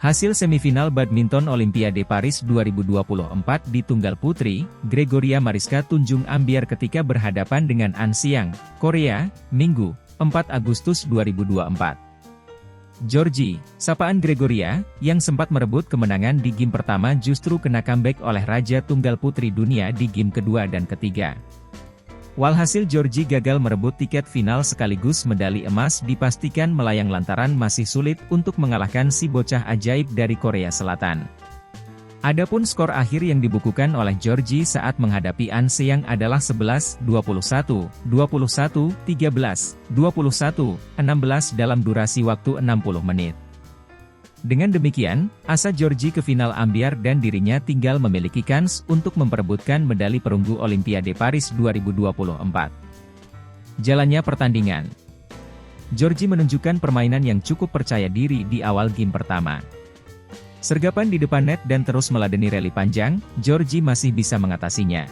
Hasil semifinal badminton Olimpiade Paris 2024 di tunggal putri, Gregoria Mariska Tunjung ambyar ketika berhadapan dengan An Xiang, Korea, Minggu, 4 Agustus 2024. Georgie, sapaan Gregoria, yang sempat merebut kemenangan di game pertama justru kena comeback oleh Raja Tunggal Putri Dunia di game kedua dan ketiga. Walhasil Georgie gagal merebut tiket final sekaligus medali emas dipastikan melayang lantaran masih sulit untuk mengalahkan si bocah ajaib dari Korea Selatan. Adapun skor akhir yang dibukukan oleh Georgie saat menghadapi An Xiang adalah 11-21, 21-13, 21-16 dalam durasi waktu 60 menit. Dengan demikian, asa Georgie ke final ambyar dan dirinya tinggal memiliki kans untuk memperebutkan medali perunggu Olimpiade Paris 2024. Jalannya pertandingan. Georgie menunjukkan permainan yang cukup percaya diri di awal game pertama. Sergapan di depan net dan terus meladeni rally panjang, Georgie masih bisa mengatasinya.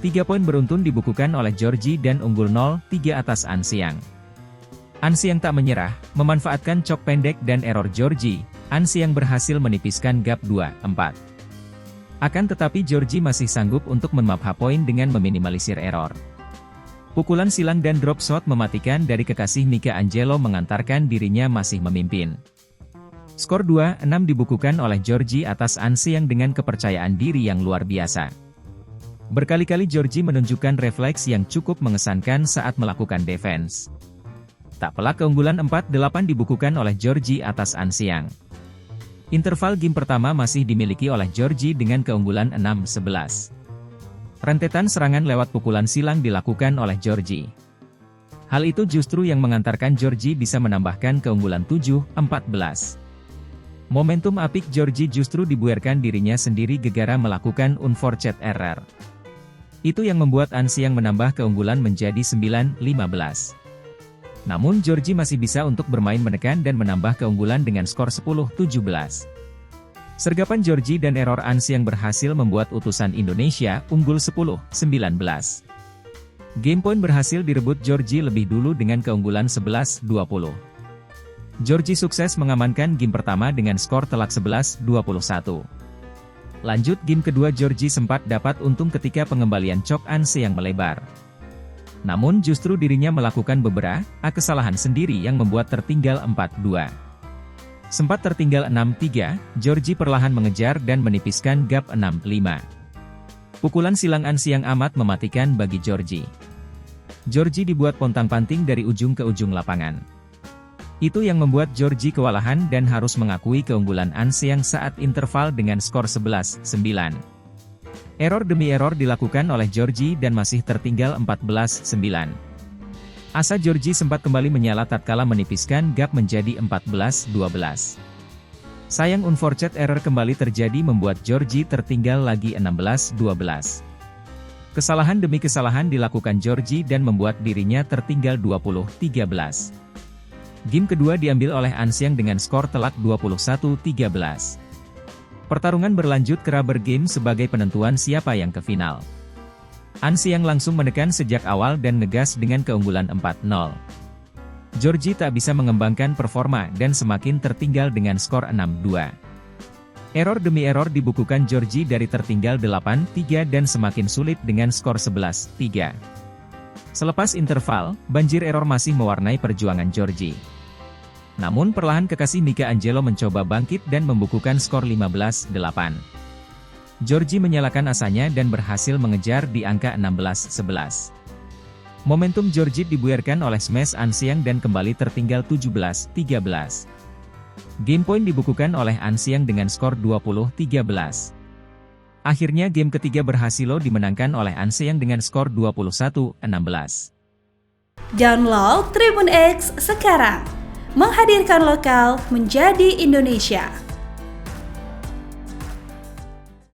3 poin beruntun dibukukan oleh Georgie dan unggul 0-3 atas An Xiang. An Xiang tak menyerah, memanfaatkan cok pendek dan error Georgie. An Xiang berhasil menipiskan gap 2-4. Akan tetapi Georgie masih sanggup untuk memapah poin dengan meminimalisir error. Pukulan silang dan drop shot mematikan dari kekasih Mika Angelo mengantarkan dirinya masih memimpin. Skor 2-6 dibukukan oleh Georgie atas An Xiang dengan kepercayaan diri yang luar biasa. Berkali-kali Georgie menunjukkan refleks yang cukup mengesankan saat melakukan defense. Tak pelak keunggulan 4-8 dibukukan oleh Georgie atas An Xiang. Interval game pertama masih dimiliki oleh Georgie dengan keunggulan 6-11. Rentetan serangan lewat pukulan silang dilakukan oleh Georgie. Hal itu justru yang mengantarkan Georgie bisa menambahkan keunggulan 7-14. Momentum apik Georgie justru dibuarkan dirinya sendiri gegara melakukan unforced error. Itu yang membuat An Xiang menambah keunggulan menjadi 9-15. Namun Georgie masih bisa untuk bermain menekan dan menambah keunggulan dengan skor 10-17. Sergapan Georgie dan error An Xiang berhasil membuat utusan Indonesia unggul 10-19. Game point berhasil direbut Georgie lebih dulu dengan keunggulan 11-20. Georgie sukses mengamankan game pertama dengan skor telak 11-21. Lanjut game kedua Georgie sempat dapat untung ketika pengembalian cok An Xiang melebar. Namun justru dirinya melakukan beberapa kesalahan sendiri yang membuat tertinggal 4-2. Sempat tertinggal 6-3, Georgie perlahan mengejar dan menipiskan gap 6-5. Pukulan silang An Xiang amat mematikan bagi Georgie. Georgie dibuat pontang-panting dari ujung ke ujung lapangan. Itu yang membuat Georgie kewalahan dan harus mengakui keunggulan An Xiang saat interval dengan skor 11-9. Error demi error dilakukan oleh Georgie dan masih tertinggal 14-9. Asa Georgie sempat kembali menyala tatkala menipiskan gap menjadi 14-12. Sayang unforced error kembali terjadi membuat Georgie tertinggal lagi 16-12. Kesalahan demi kesalahan dilakukan Georgie dan membuat dirinya tertinggal 20-13. Game kedua diambil oleh An Xiang dengan skor telak 21-13. Pertarungan berlanjut ke rubber game sebagai penentuan siapa yang ke final. An Xiang langsung menekan sejak awal dan ngegas dengan keunggulan 4-0. Georgie tak bisa mengembangkan performa dan semakin tertinggal dengan skor 6-2. Error demi error dibukukan Georgie dari tertinggal 8-3 dan semakin sulit dengan skor 11-3. Selepas interval, banjir error masih mewarnai perjuangan Georgie. Namun perlahan kekasih Mika Angelo mencoba bangkit dan membukukan skor 15-8. Georgie menyalakan asanya dan berhasil mengejar di angka 16-11. Momentum Georgie dibuyarkan oleh smash An Xiang dan kembali tertinggal 17-13. Game point dibukukan oleh An Xiang dengan skor 20-13. Akhirnya game ketiga berhasil dimenangkan oleh An Xiang dengan skor 21-16. Download Tribun X sekarang. Menghadirkan lokal menjadi Indonesia.